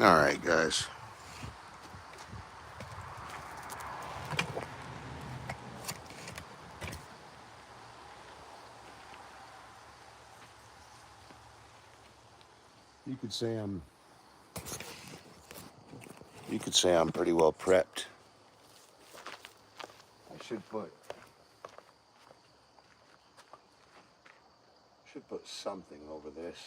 All right, guys. You could say I'm. You could say I'm pretty well prepped. I should put something over this.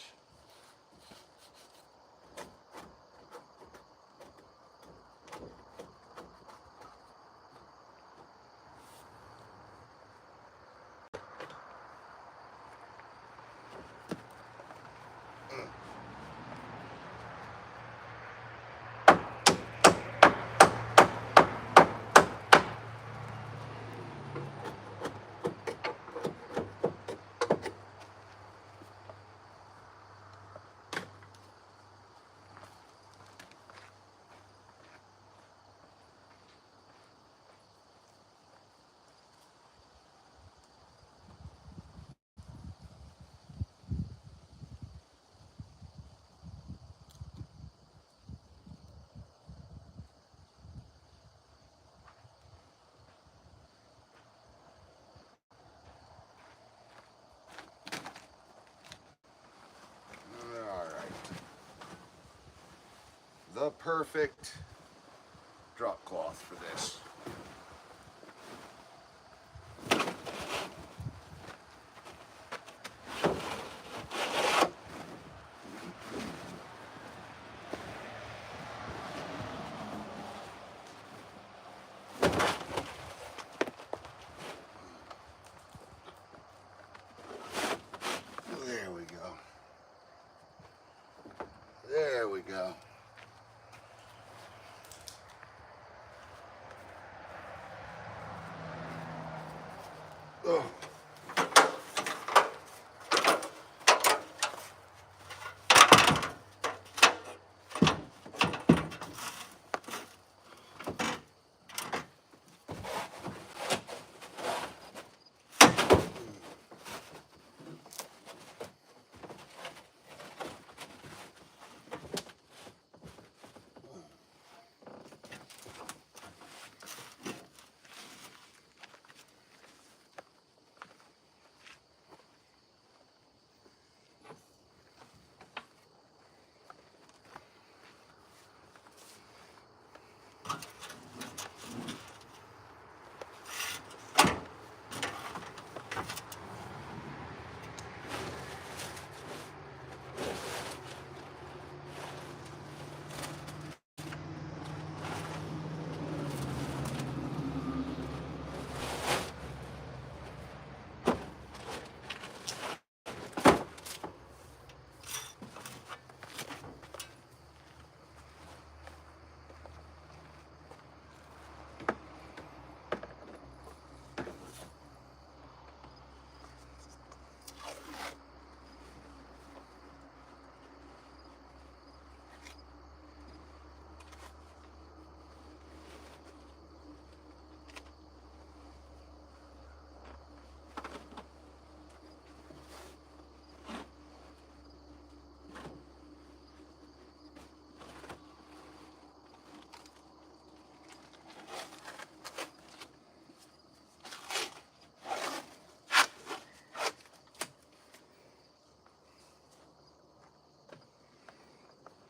All right. The perfect drop cloth for this. There we go. There we go. Oh.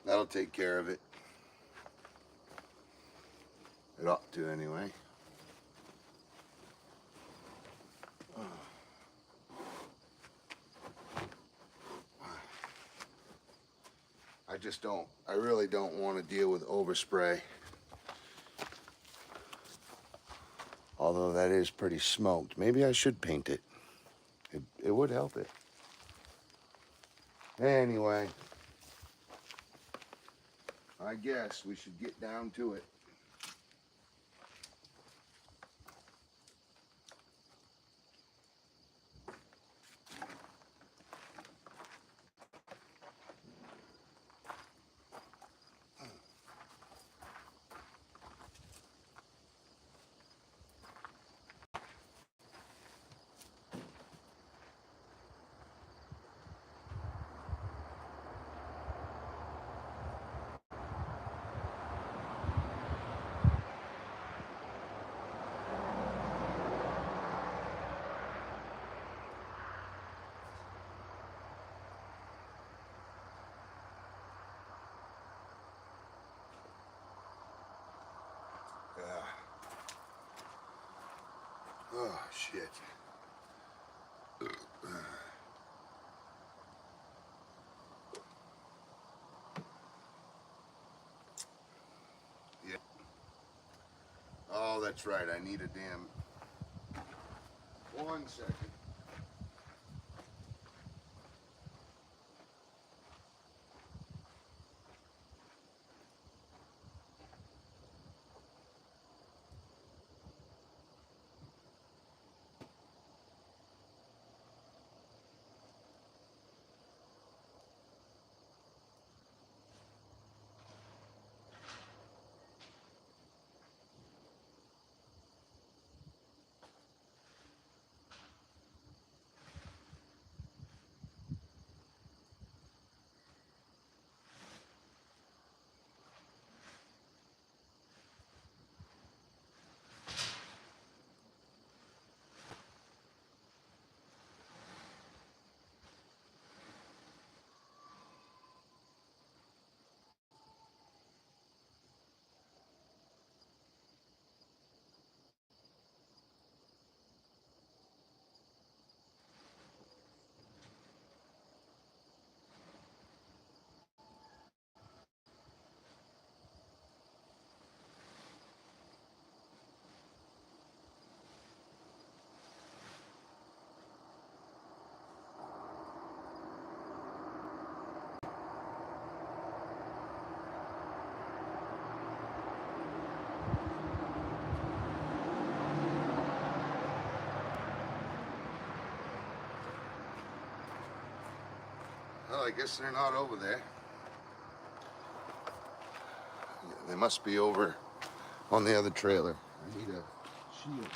That'll take care of it. It ought to, anyway. I really don't want to deal with overspray. Although that is pretty smoked. Maybe I should paint it. It would help it. Anyway, I guess we should get down to it. Oh, shit. Yeah. Oh, that's right. I need a damn... 1 second. Well, I guess they're not over there. They must be over on the other trailer. I need a shield.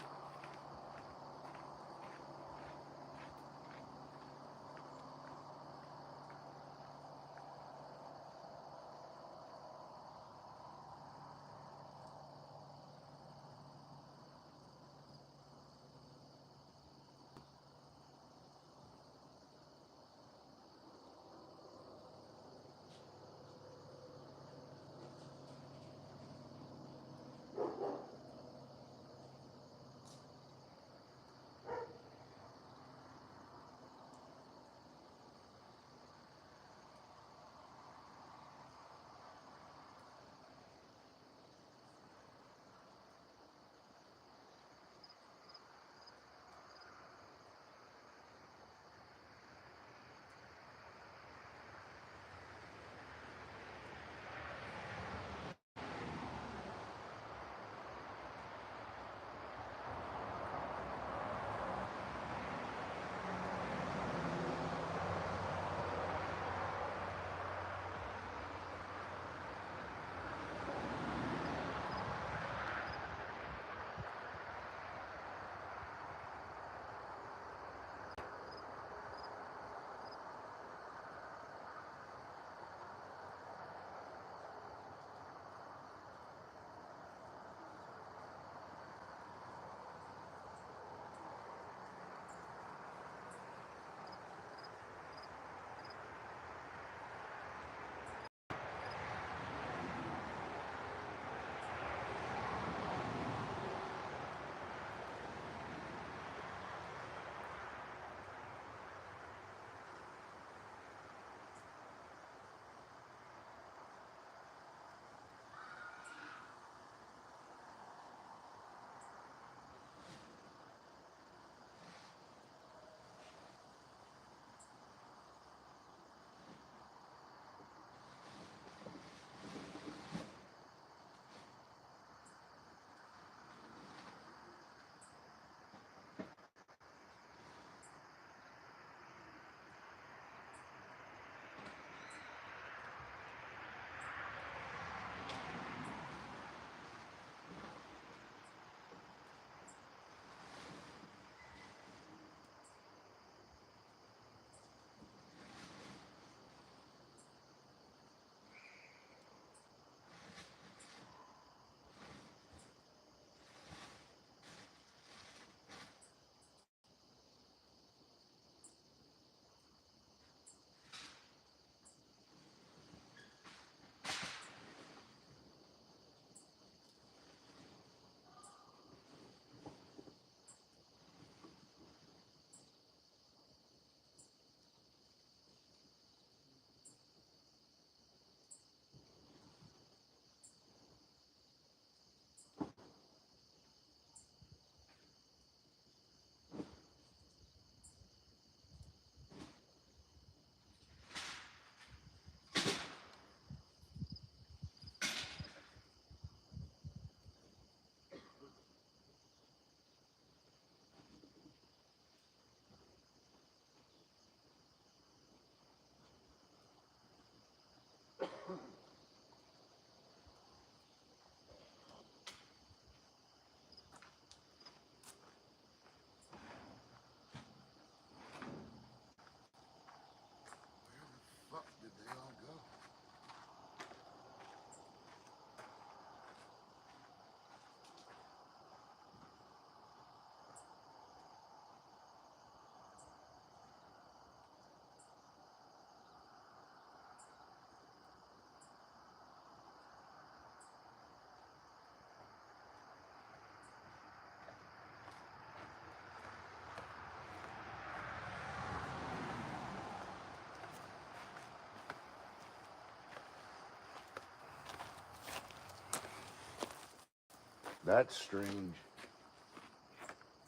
That's strange.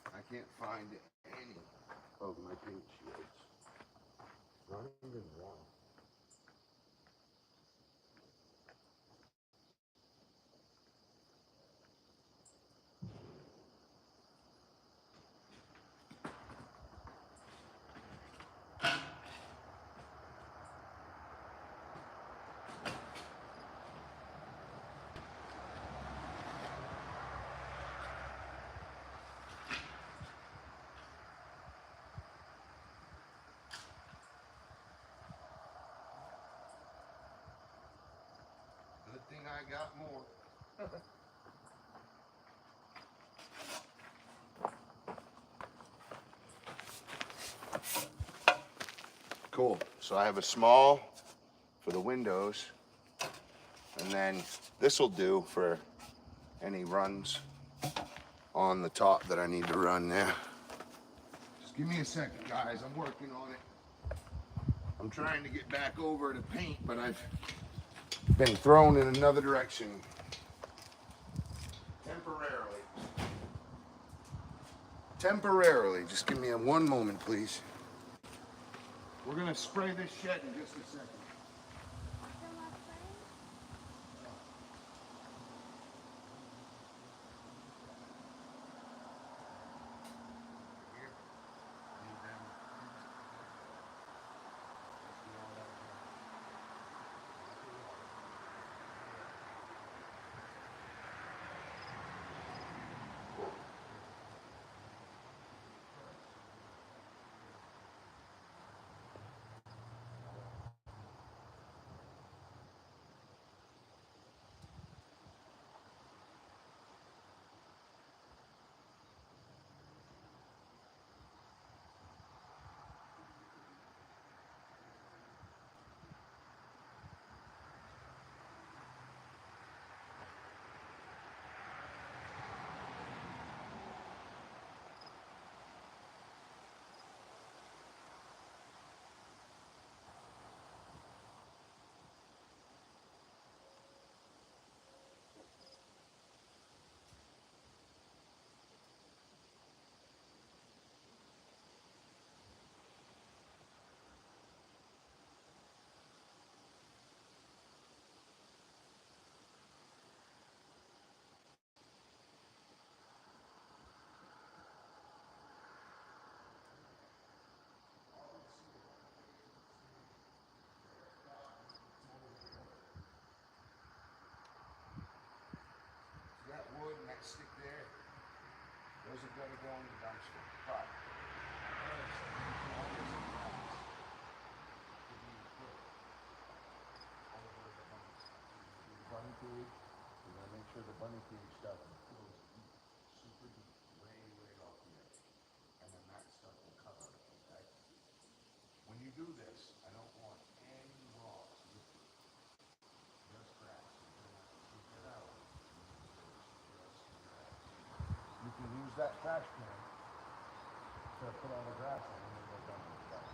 I can't find any of my paint shields. Not even one. Good thing I got more. Cool. So I have a small for the windows, and then this will do for any runs on the top that I need to run there. Just give me a second, guys. I'm working on it. I'm trying to get back over to paint, but I've been thrown in another direction temporarily. Temporarily. Just give me one moment, please. We're gonna spray this shed in just a second. That wood and that stick there, those are gonna go in the dumpster. But bunny cage, we gotta make sure the bunny cage stuff goes deep, super deep, way, way off here. And then that stuff will cover it, okay? When you do this, I don't want any rocks with you. Just grass. You're gonna take it out. Just grass. You can use that trash can to put all the grass in and then go dump the stuff.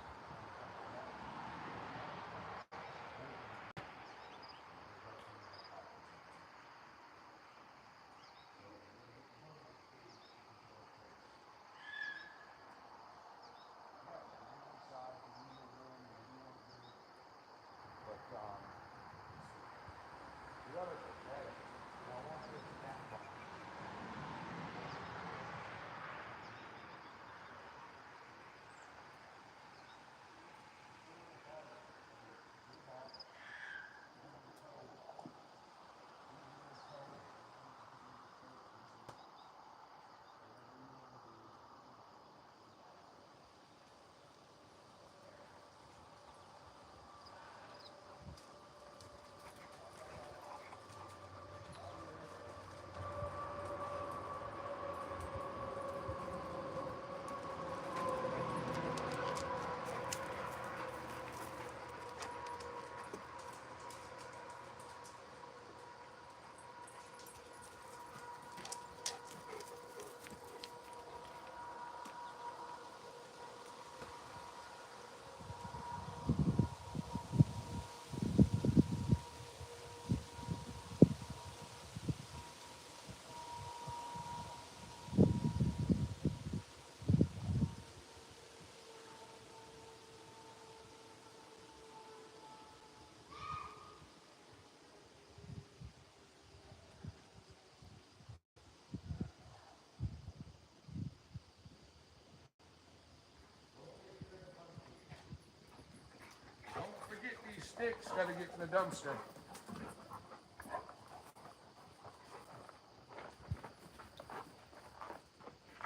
Hicks gotta get in the dumpster.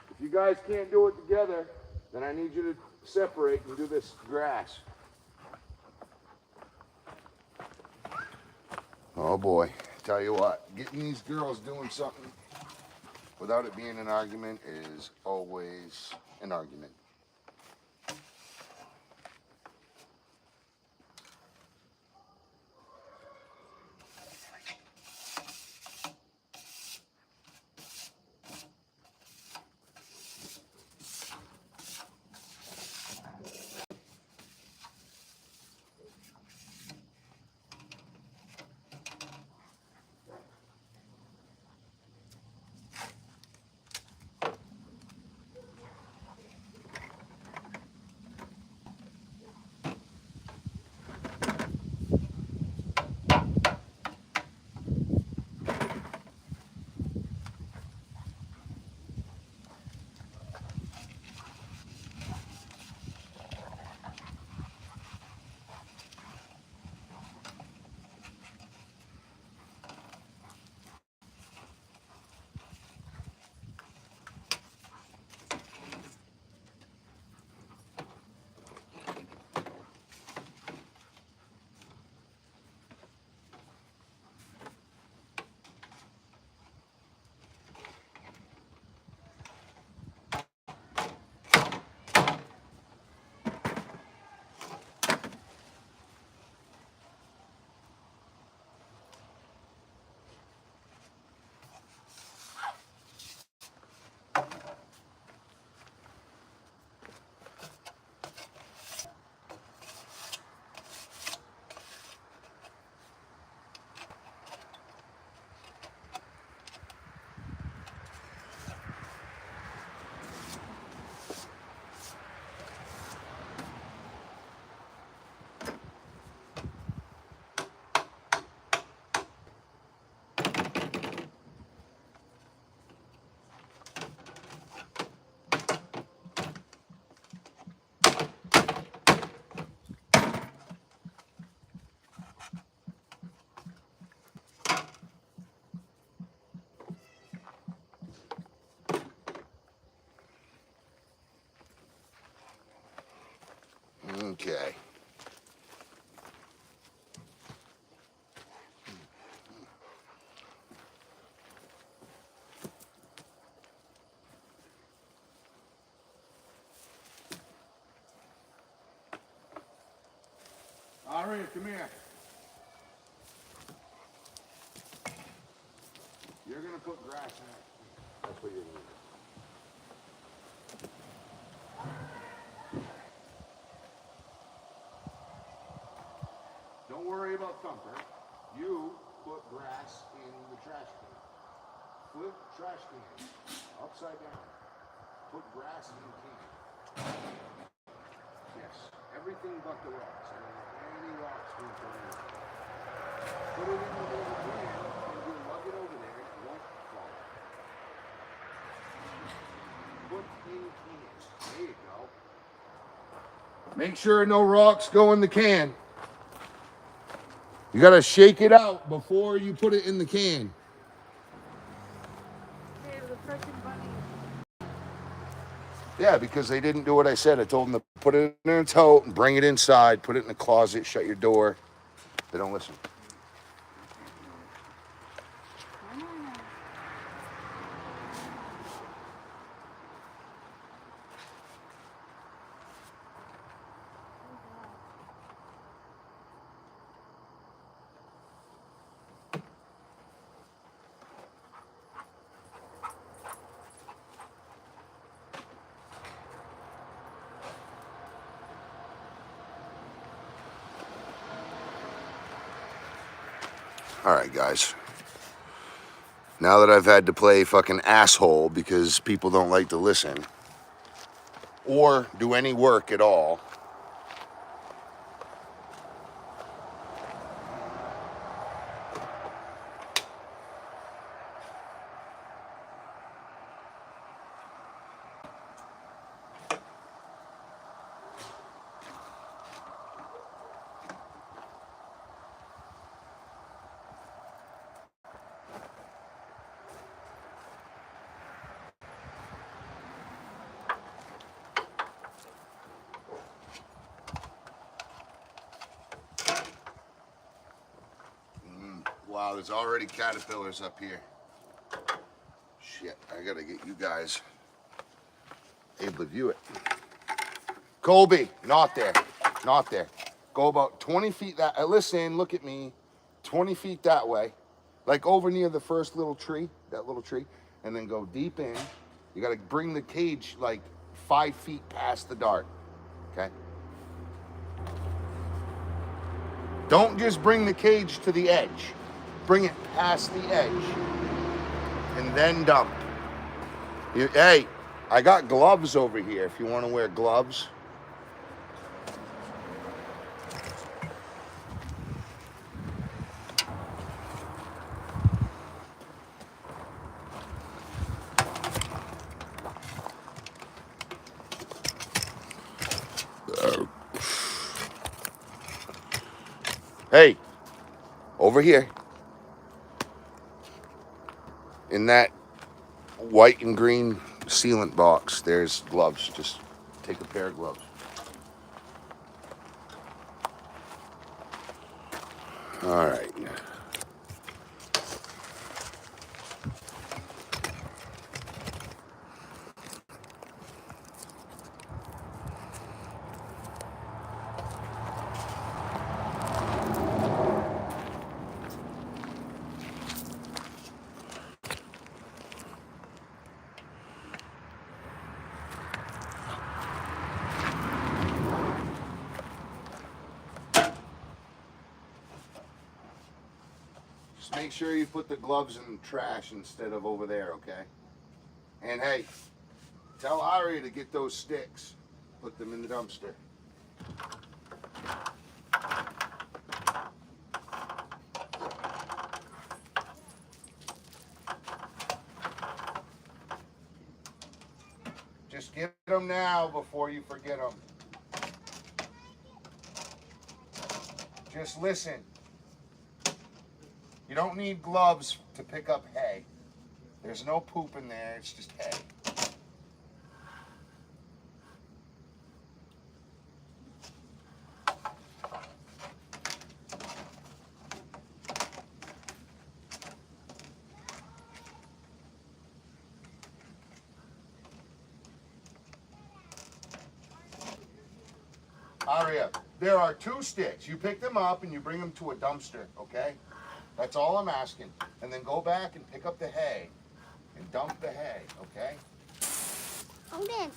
If you guys can't do it together, then I need you to separate and do this grass. Oh boy, tell you what, getting these girls doing something without it being an argument is always an argument. Okay. Ari, come here. You're gonna put grass in it. That's what you're gonna do. Don't worry about Thumper. You put grass in the trash can. Flip trash can upside down. Put grass in the can. Yes, everything but the rocks. I don't want any rocks being thrown in. Put it in the little can and you lug it over there. It won't fall. Put in cans. There you go. Make sure no rocks go in the can. You gotta shake it out before you put it in the can. Hey, the freaking bunny. Yeah, because they didn't do what I said. I told them to put it in a tote and bring it inside, put it in the closet, shut your door. They don't listen. All right, guys. Now that I've had to play fucking asshole because people don't like to listen or do any work at all. Wow, there's already caterpillars up here. Shit, I gotta get you guys able to view it. Colby, not there, not there. Go about 20 feet that, listen, look at me. 20 feet that way, like over near the first little tree, that little tree, and then go deep in. You gotta bring the cage like 5 feet past the dart, okay? Don't just bring the cage to the edge. Bring it past the edge and then dump. Hey, I got gloves over here if you want to wear gloves. Hey, over here in that white and green sealant box, there's gloves. Just take a pair of gloves. All right. Just make sure you put the gloves in the trash instead of over there, okay? And hey, tell Aria to get those sticks. Put them in the dumpster. Just get them now before you forget them. Just listen. You don't need gloves to pick up hay. There's no poop in there, it's just hay. Aria, there are 2 sticks. You pick them up and you bring them to a dumpster, okay? That's all I'm asking. And then go back and pick up the hay and dump the hay, okay? Hold in.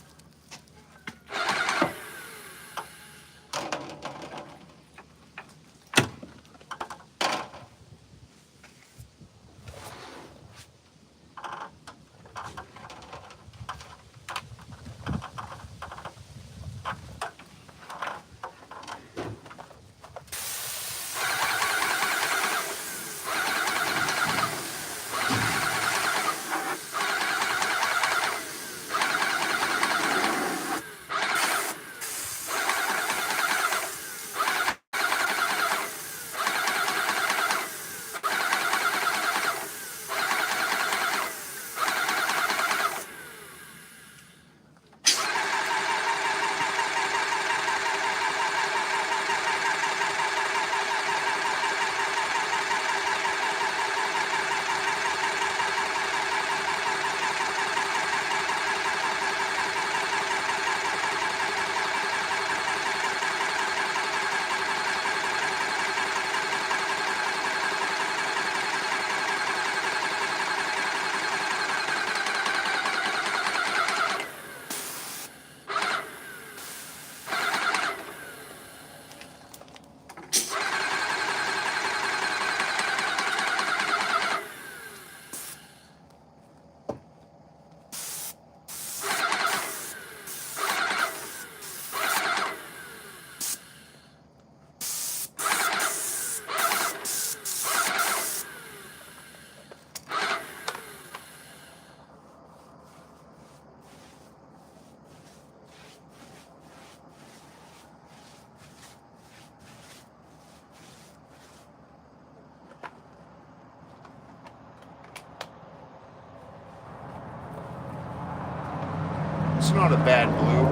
It's not a bad blue.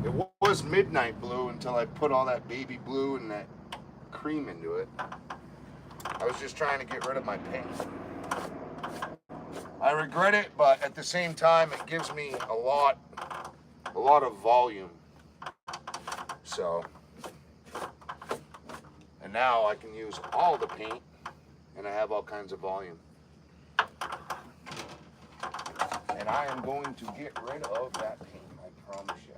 It was midnight blue until I put all that baby blue and that cream into it. I was just trying to get rid of my paint. I regret it, but at the same time, it gives me a lot of volume. So, and now I can use all the paint, and I have all kinds of volume. And I am going to get rid of that paint, I promise you.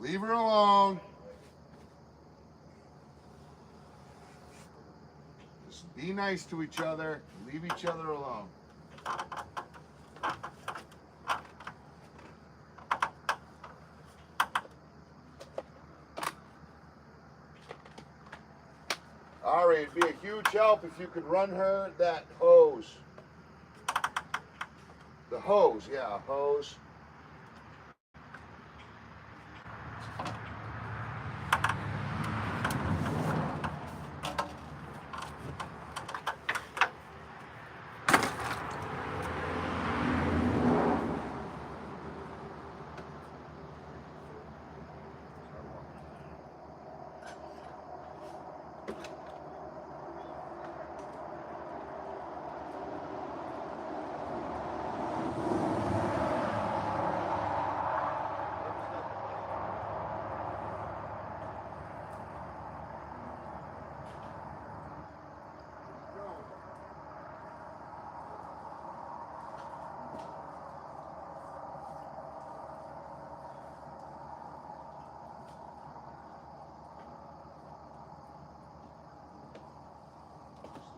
Leave her alone. Just be nice to each other. Leave each other alone. Ari, it'd be a huge help if you could run her that hose. The hose, yeah, hose.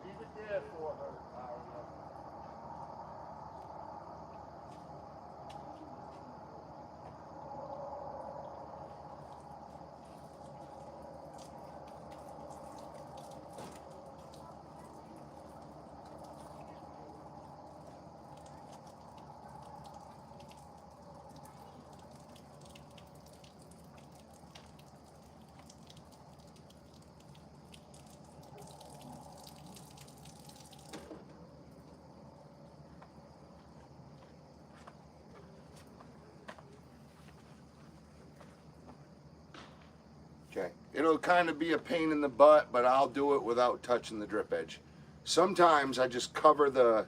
Leave it there for her, Ari. Okay, it'll kind of be a pain in the butt, but I'll do it without touching the drip edge. Sometimes I just cover the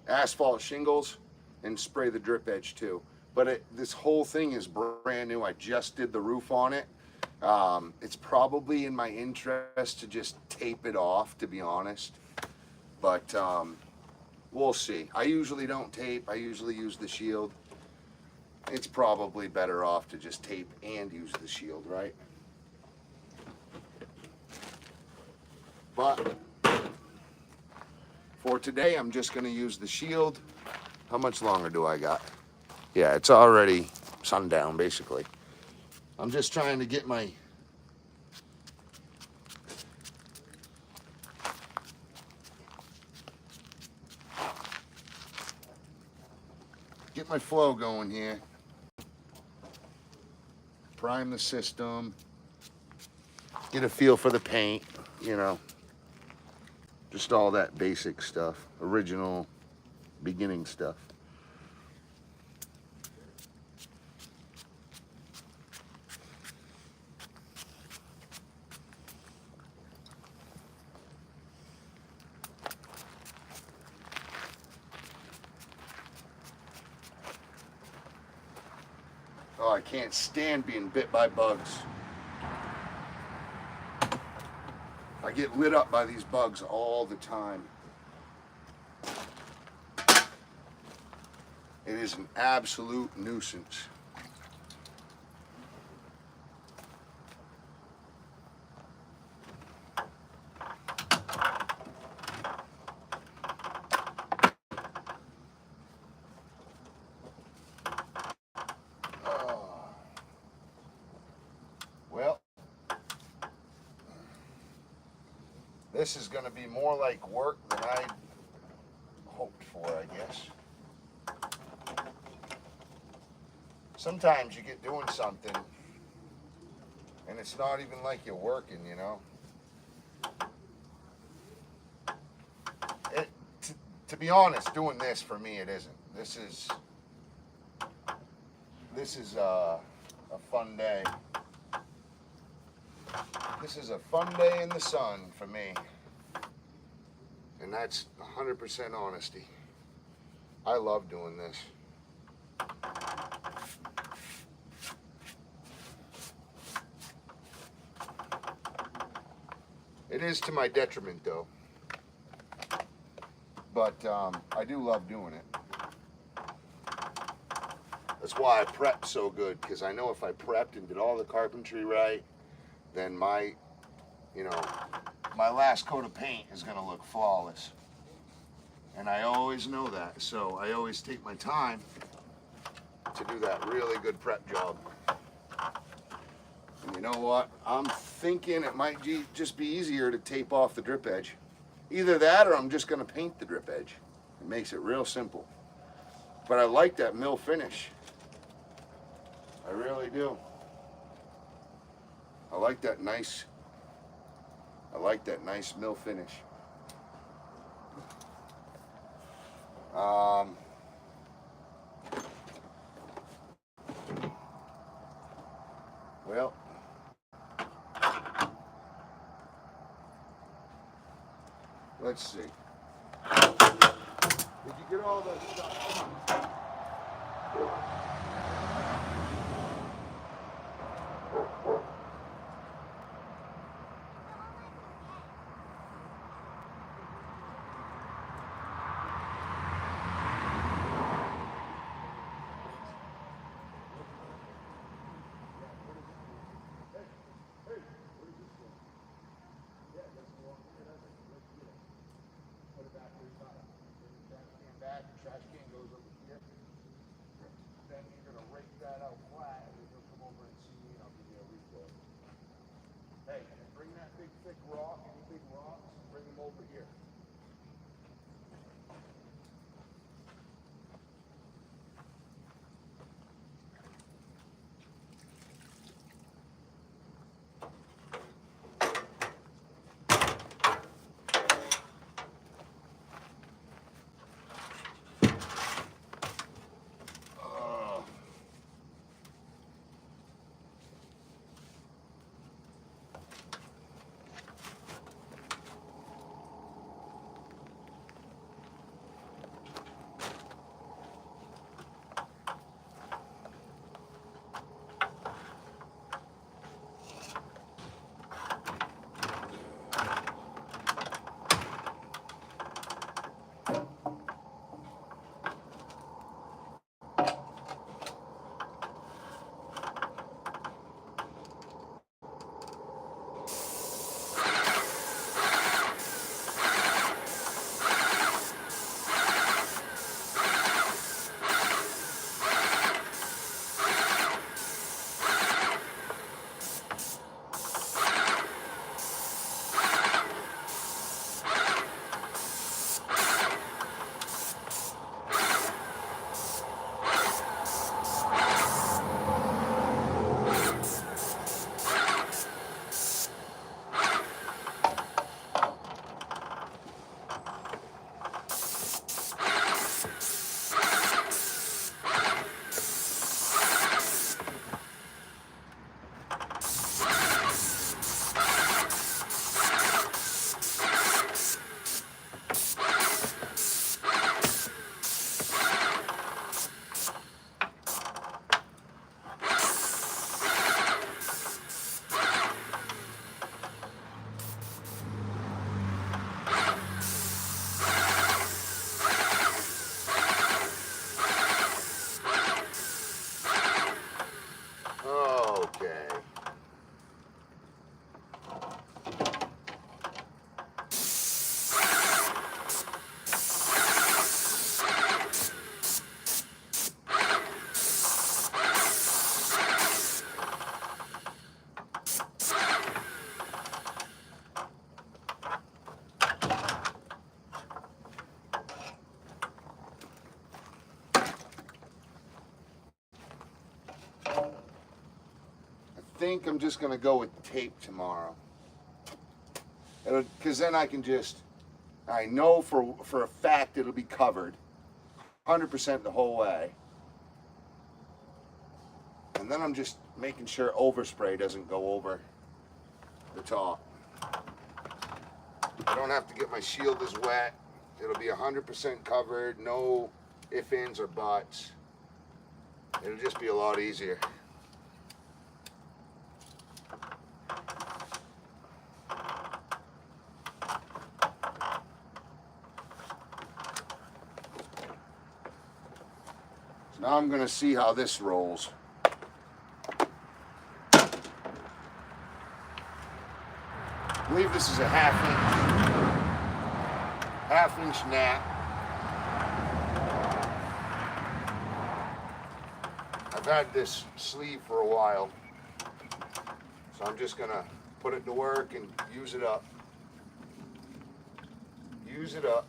asphalt shingles and spray the drip edge too. But this whole thing is brand new. I just did the roof on it. It's probably in my interest to just tape it off, to be honest. But we'll see. I usually don't tape. I usually use the shield. It's probably better off to just tape and use the shield, right? But for today, I'm just gonna use the shield. How much longer do I got? Yeah, it's already sundown, basically. I'm just trying to get my flow going here. Prime the system. Get a feel for the paint, you know. Just all that basic stuff, original, beginning stuff. Oh, I can't stand being bit by bugs. I get lit up by these bugs all the time. It is an absolute nuisance. Well, this is going to be more like work than I hoped for, I guess. Sometimes you get doing something and it's not even like you're working, you know. To be honest, doing this for me, it isn't. This is a fun day. This is a fun day in the sun for me. And that's 100% honesty. I love doing this. It is to my detriment though. But I do love doing it. That's why I prep so good, because I know if I prepped and did all the carpentry right, then my last coat of paint is gonna look flawless. And I always know that, so I always take my time to do that really good prep job. And you know what? I'm thinking it might just be easier to tape off the drip edge. Either that or I'm just gonna paint the drip edge. It makes it real simple. But I like that mill finish. I really do. I like that nice mill finish. Well, let's see. Did you get all the stuff? Come on. Trash can goes over here. Then you're gonna rake that out flat, and then you'll come over and see me, and I'll give you a refill. Hey, and bring that big thick rock, any big rocks, bring them over here. I think I'm just gonna go with tape tomorrow. Because then I can I know for a fact it'll be covered 100% the whole way. And then I'm just making sure overspray doesn't go over the top. I don't have to get my shield as wet. It'll be 100% covered, no ifs, ands, or buts. It'll just be a lot easier. So now I'm gonna see how this rolls. I believe this is a half inch nap. I've had this sleeve for a while, so I'm just gonna put it to work and use it up. Use it up.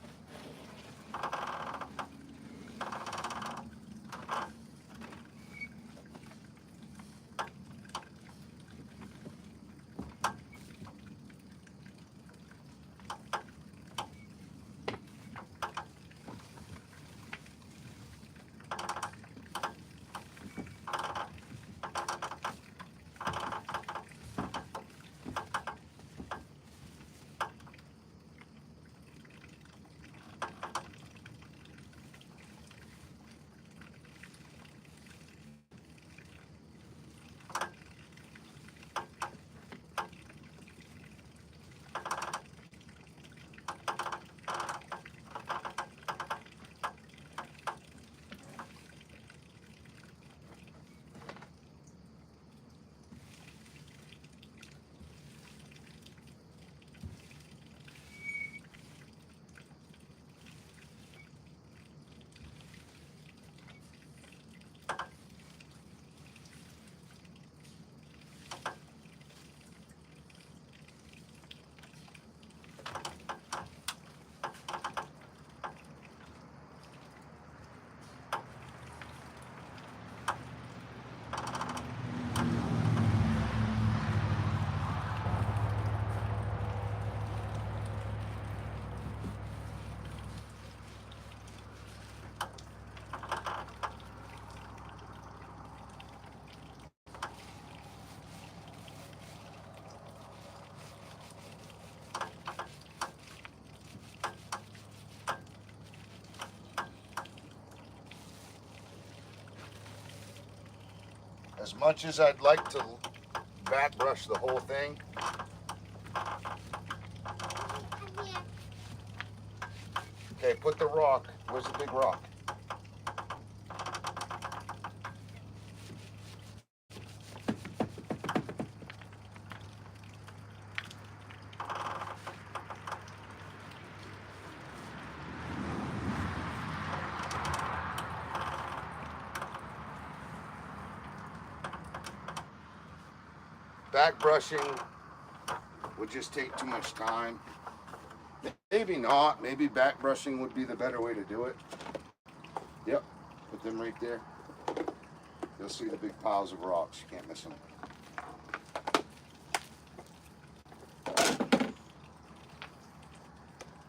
As much as I'd like to back brush the whole thing, okay, put the rock. Where's the big rock? Back brushing would just take too much time. Maybe not. Maybe back brushing would be the better way to do it. Yep, put them right there. You'll see the big piles of rocks. You can't miss them.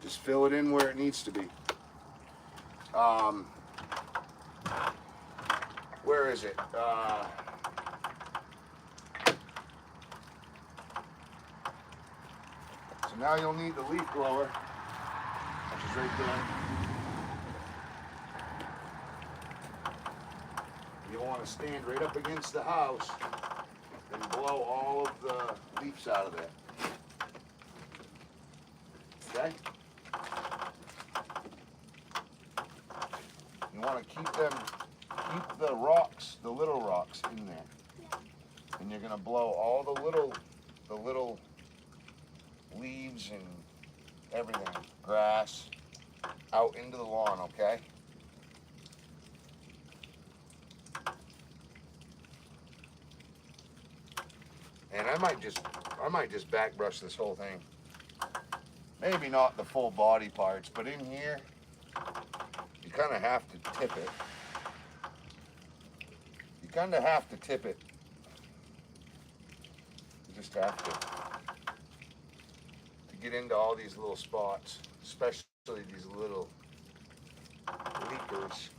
Just fill it in where it needs to be. Where is it? So now you'll need the leaf blower, which is right there. You want to stand right up against the house and blow all of the leaves out of there. Okay? You want to keep the rocks, the little rocks in there. And you're going to blow all the little leaves and everything, grass, out into the lawn, okay? And I might just back brush this whole thing. Maybe not the full body parts, but in here, you kind of have to tip it. You kind of have to tip it. You just have to get into all these little spots, especially these little leakers.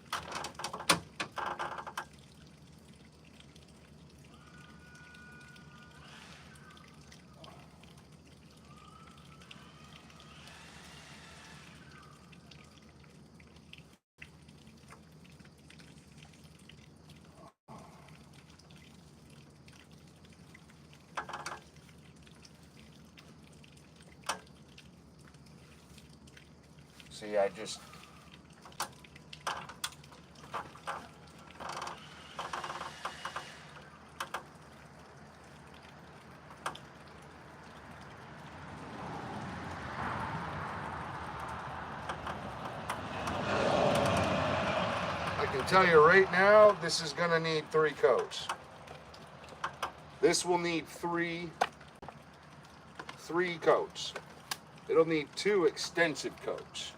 See, I can tell you right now, this is gonna need 3 coats. This will need three coats. It'll need 2 extensive coats,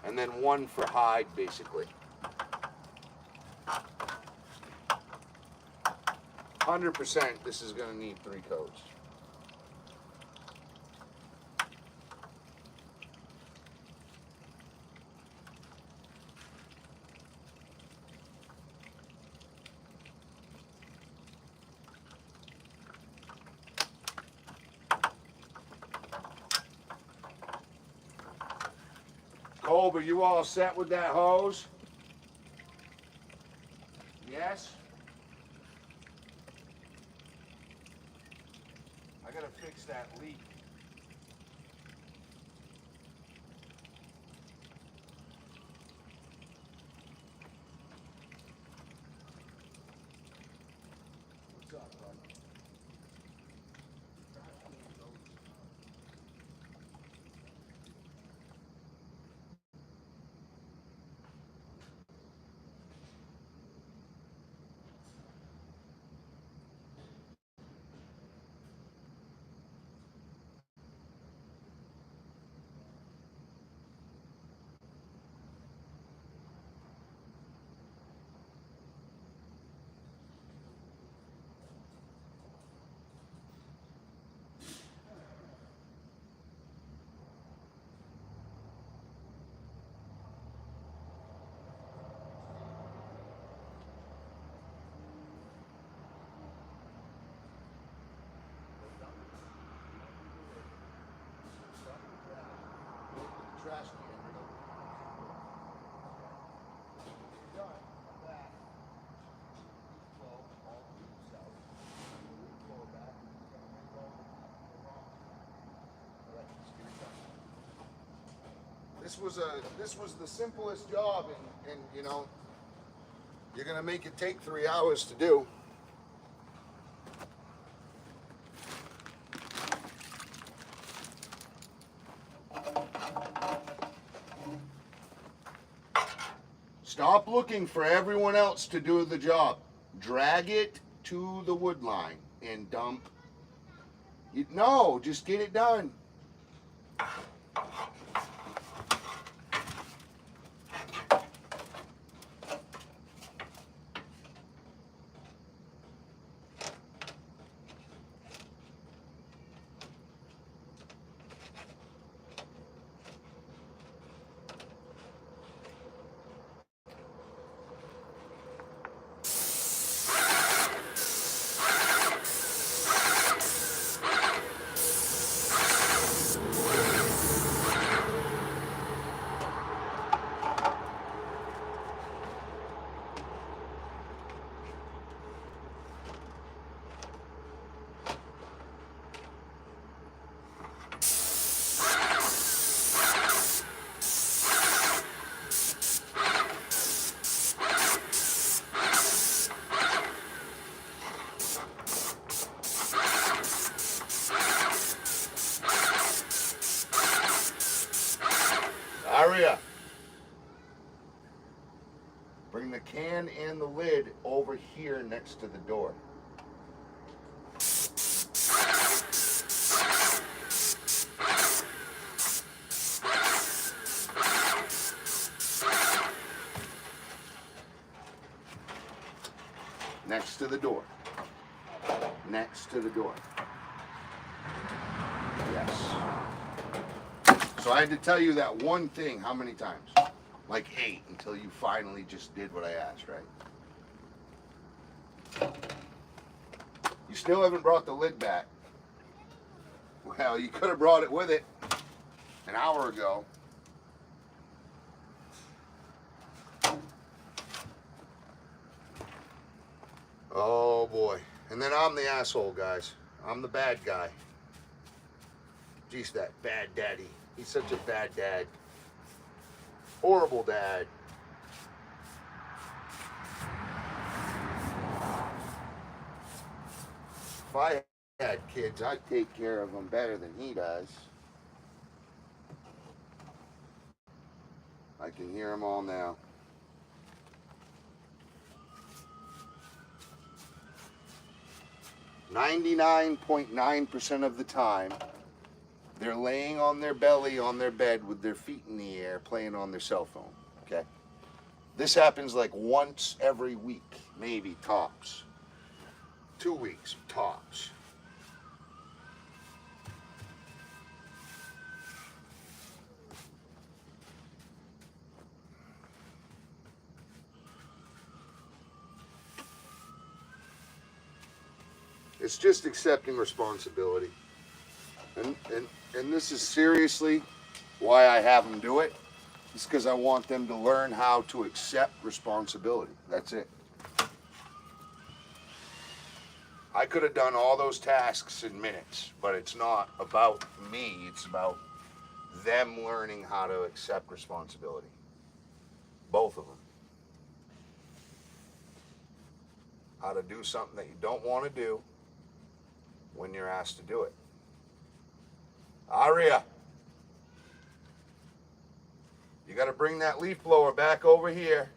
and then 1 for hide, basically. 100%, this is gonna need 3 coats. Colb, are you all set with that hose? Yes? I gotta fix that leak. What's up, bud? Trash can, you know. Done. Back. Flow all through the cell. Flow back. All right, just get it done. This was the simplest job, and you know, you're gonna make it take 3 hours to do. Stop looking for everyone else to do the job. Drag it to the wood line and dump. No, just get it done. Aria, bring the can and the lid over here next to the door. Next to the door. Next to the door. Yes. So I had to tell you that one thing how many times? Like 8 until you finally just did what I asked, right? You still haven't brought the lid back. Well, you could have brought it with it an hour ago. Oh boy. And then I'm the asshole, guys. I'm the bad guy. Geez, that bad daddy. He's such a bad dad. Horrible dad. If I had kids, I'd take care of them better than he does. I can hear them all now. 99.9% of the time, they're laying on their belly on their bed with their feet in the air playing on their cell phone, okay? This happens like once every week, maybe tops. 2 weeks, tops. It's just accepting responsibility. And this is seriously why I have them do it. It's because I want them to learn how to accept responsibility. That's it. I could have done all those tasks in minutes, but it's not about me. It's about them learning how to accept responsibility. Both of them. How to do something that you don't want to do when you're asked to do it. Aria, you got to bring that leaf blower back over here.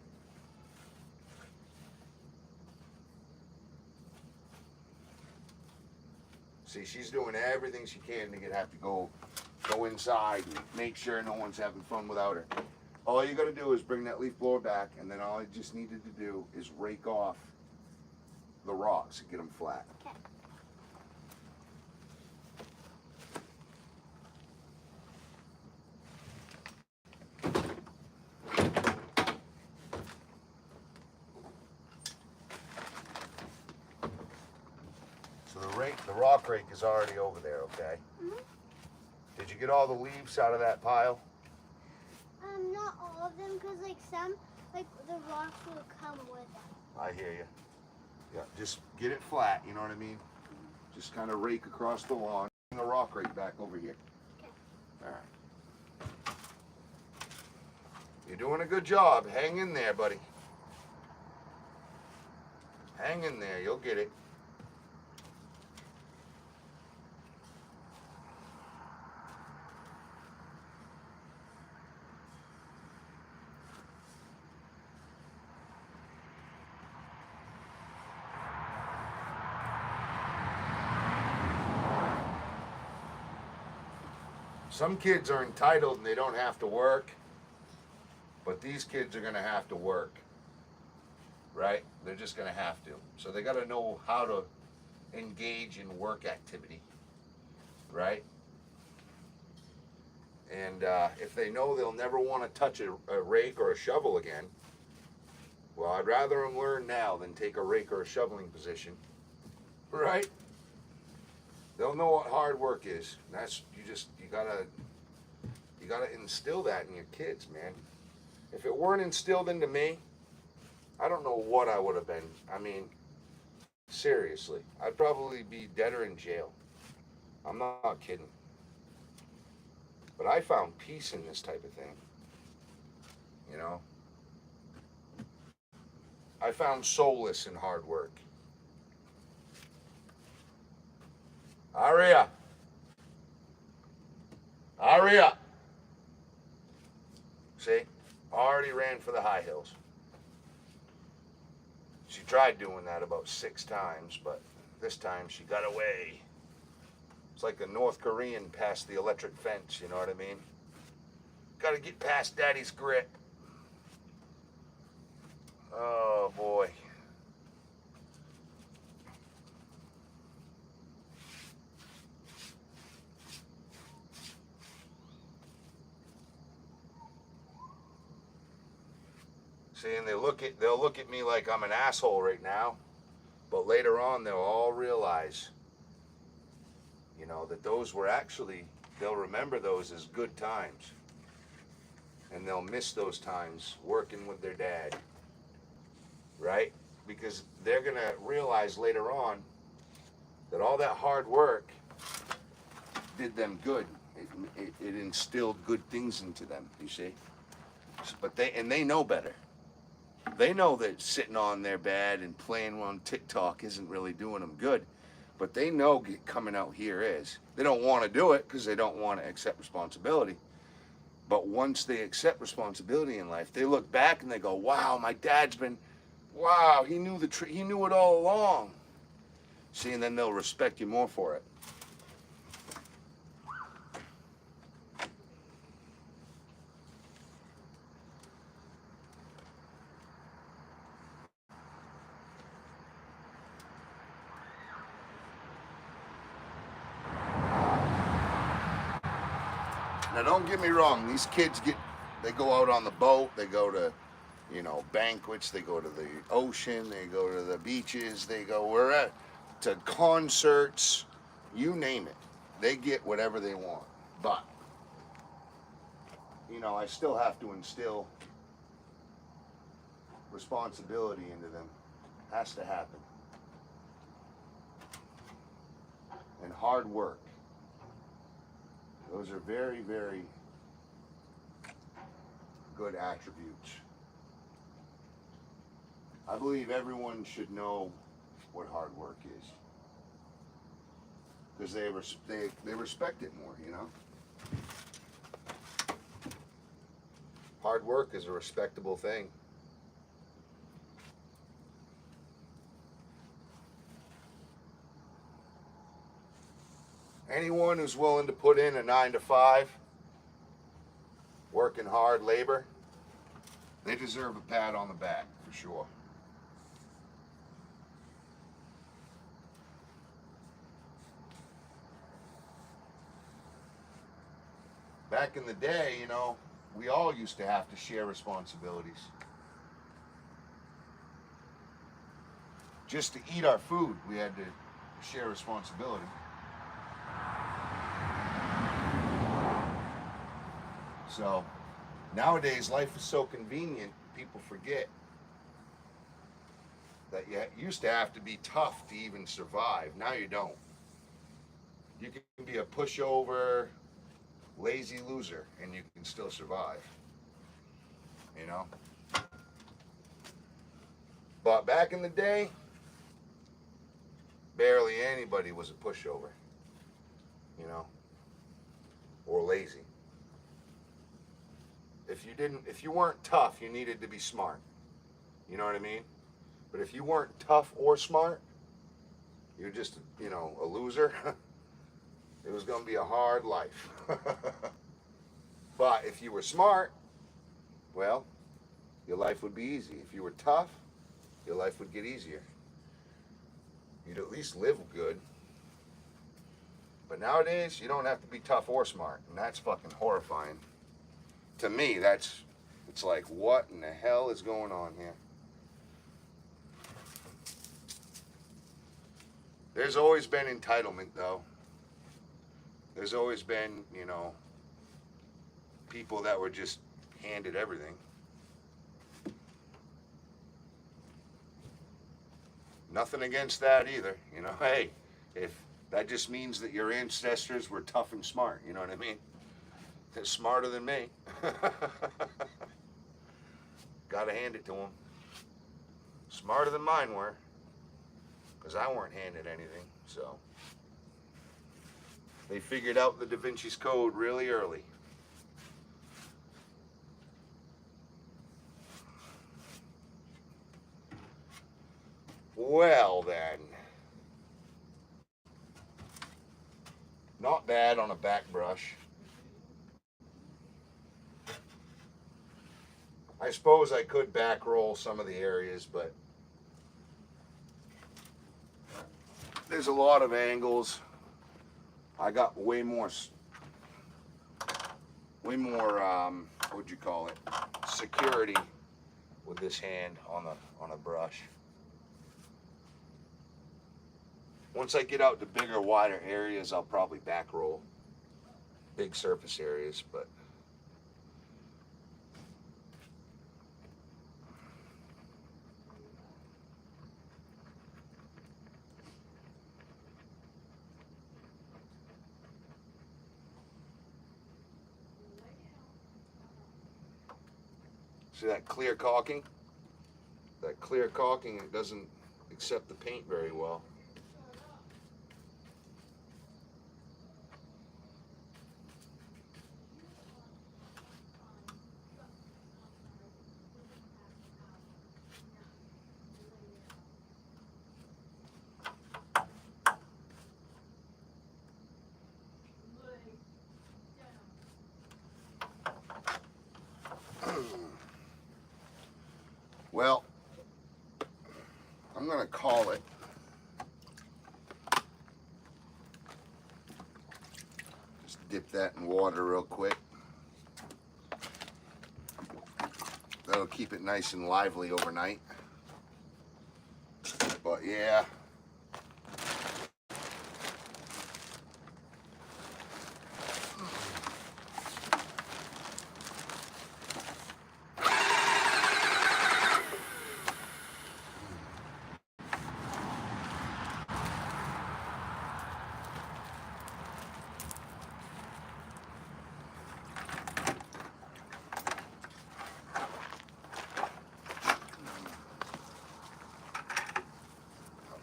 See, she's doing everything she can to have to go inside and make sure no one's having fun without her. All you got to do is bring that leaf blower back, and then all I just needed to do is rake off the rocks and get them flat. Okay. So the rock rake is already over there, okay? Mm-hmm. Did you get all the leaves out of that pile? Not all of them, because like some, like the rocks will come with them. I hear you. Yeah, just get it flat, you know what I mean? Just kind of rake across the lawn. Bring the rock rake back over here. Okay. All right. You're doing a good job. Hang in there, buddy. Hang in there. You'll get it. Some kids are entitled and they don't have to work, but these kids are going to have to work, right? They're just going to have to. So they got to know how to engage in work activity, right? And if they know they'll never want to touch a rake or a shovel again, well, I'd rather them learn now than take a rake or a shoveling position, right? They'll know what hard work is. And that's you gotta instill that in your kids, man. If it weren't instilled into me, I don't know what I would have been. I mean, seriously, I'd probably be dead or in jail. I'm not kidding. But I found peace in this type of thing. You know? I found solace in hard work. Aria. Aria. See? Already ran for the high hills. She tried doing that about 6 times, but this time she got away. It's like a North Korean past the electric fence, you know what I mean? Gotta get past Daddy's grip. Oh boy. See, and they'll look at me like I'm an asshole right now, but later on they'll all realize, you know, that those were actually, they'll remember those as good times. And they'll miss those times working with their dad, right? Because they're going to realize later on that all that hard work did them good. It instilled good things into them, you see? But they know better. They know that sitting on their bed and playing on TikTok isn't really doing them good, but they know coming out here is. They don't want to do it because they don't want to accept responsibility. But once they accept responsibility in life, they look back and they go, wow, my dad's been, wow, he knew he knew it all along. See, and then they'll respect you more for it. Now, don't get me wrong. These kids they go out on the boat. They go to, you know, banquets. They go to the ocean. They go to the beaches. They go wherever, to concerts. You name it. They get whatever they want. But, you know, I still have to instill responsibility into them. Has to happen. And hard work. Those are very, very good attributes. I believe everyone should know what hard work is, because they respect it more, you know. Hard work is a respectable thing. Anyone who's willing to put in a 9 to 5, working hard labor, they deserve a pat on the back for sure. Back in the day, you know, we all used to have to share responsibilities. Just to eat our food, we had to share responsibility. So nowadays, life is so convenient, people forget that you used to have to be tough to even survive. Now you don't. You can be a pushover, lazy loser, and you can still survive. You know? But back in the day, barely anybody was a pushover. You know? Or lazy. If you weren't tough, you needed to be smart. You know what I mean? But if you weren't tough or smart, you're just, you know, a loser. It was going to be a hard life. But if you were smart, well, your life would be easy. If you were tough, your life would get easier. You'd at least live good. But nowadays, you don't have to be tough or smart, and that's fucking horrifying. To me, it's like, what in the hell is going on here? There's always been entitlement, though. There's always been, you know, people that were just handed everything. Nothing against that either, you know. Hey, if that just means that your ancestors were tough and smart, you know what I mean? They're smarter than me. Gotta hand it to them. Smarter than mine were, because I weren't handed anything, so. They figured out the Da Vinci's Code really early. Well then. Not bad on a back brush. I suppose I could back roll some of the areas, but there's a lot of angles. I got way more, what'd you call it? Security with this hand on a brush. Once I get out to bigger, wider areas, I'll probably back roll big surface areas, but see that clear caulking? That clear caulking, it doesn't accept the paint very well. I'm gonna call it. Just dip that in water real quick. That'll keep it nice and lively overnight. But yeah.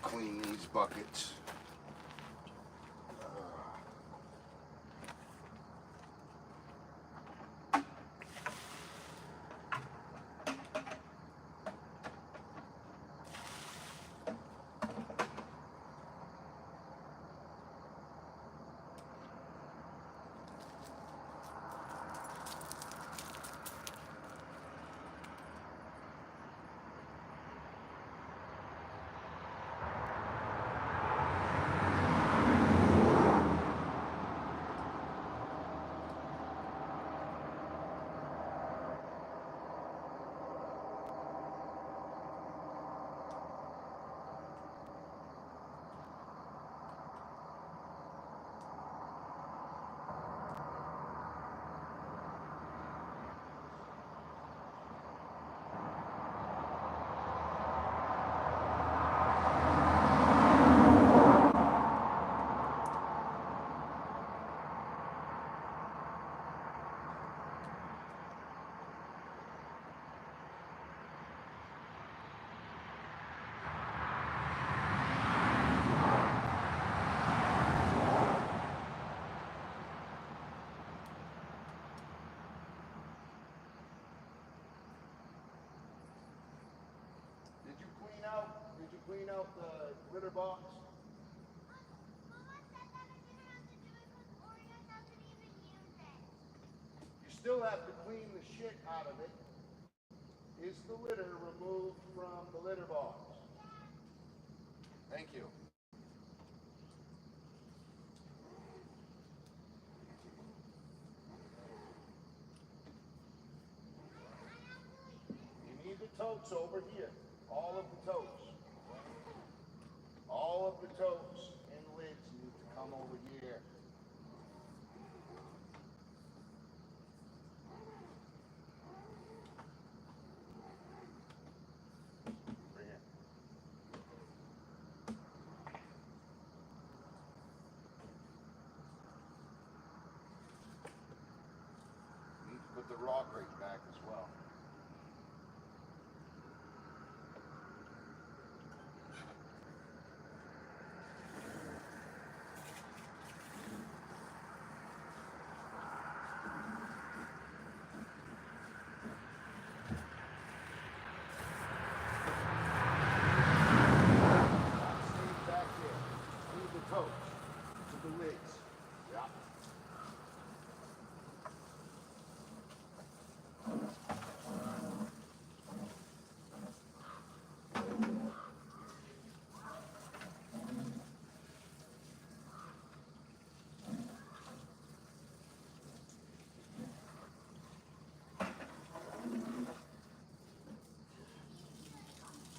Clean these buckets. Did you clean out the litter box? Mama said that I didn't have to do it because Oreo doesn't even use it. You still have to clean the shit out of it. Is the litter removed from the litter box? Thank you. You need the totes over here. All of the totes. All of the totes and lids need to come over here. Bring it. You need to put the raw grate back as well.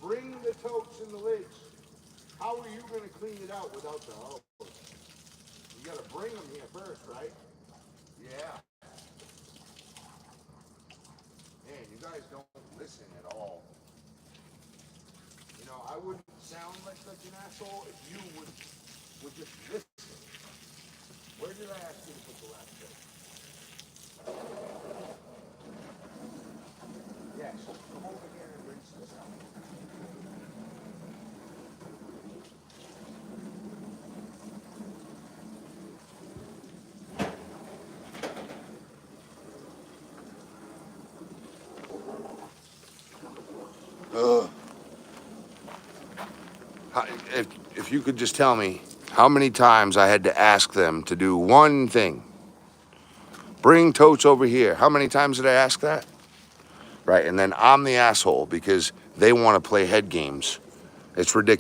Bring the totes and the lids. How are you going to clean it out without the hose? You got to bring them here first, right? Yeah. Man, you guys don't listen at all. You know, I wouldn't sound like such an asshole if you would just listen. Where did I ask you to put the last bit? Yes. Come over here and rinse this out. If you could just tell me how many times I had to ask them to do one thing. Bring totes over here. How many times did I ask that? Right, and then I'm the asshole because they want to play head games It's ridiculous.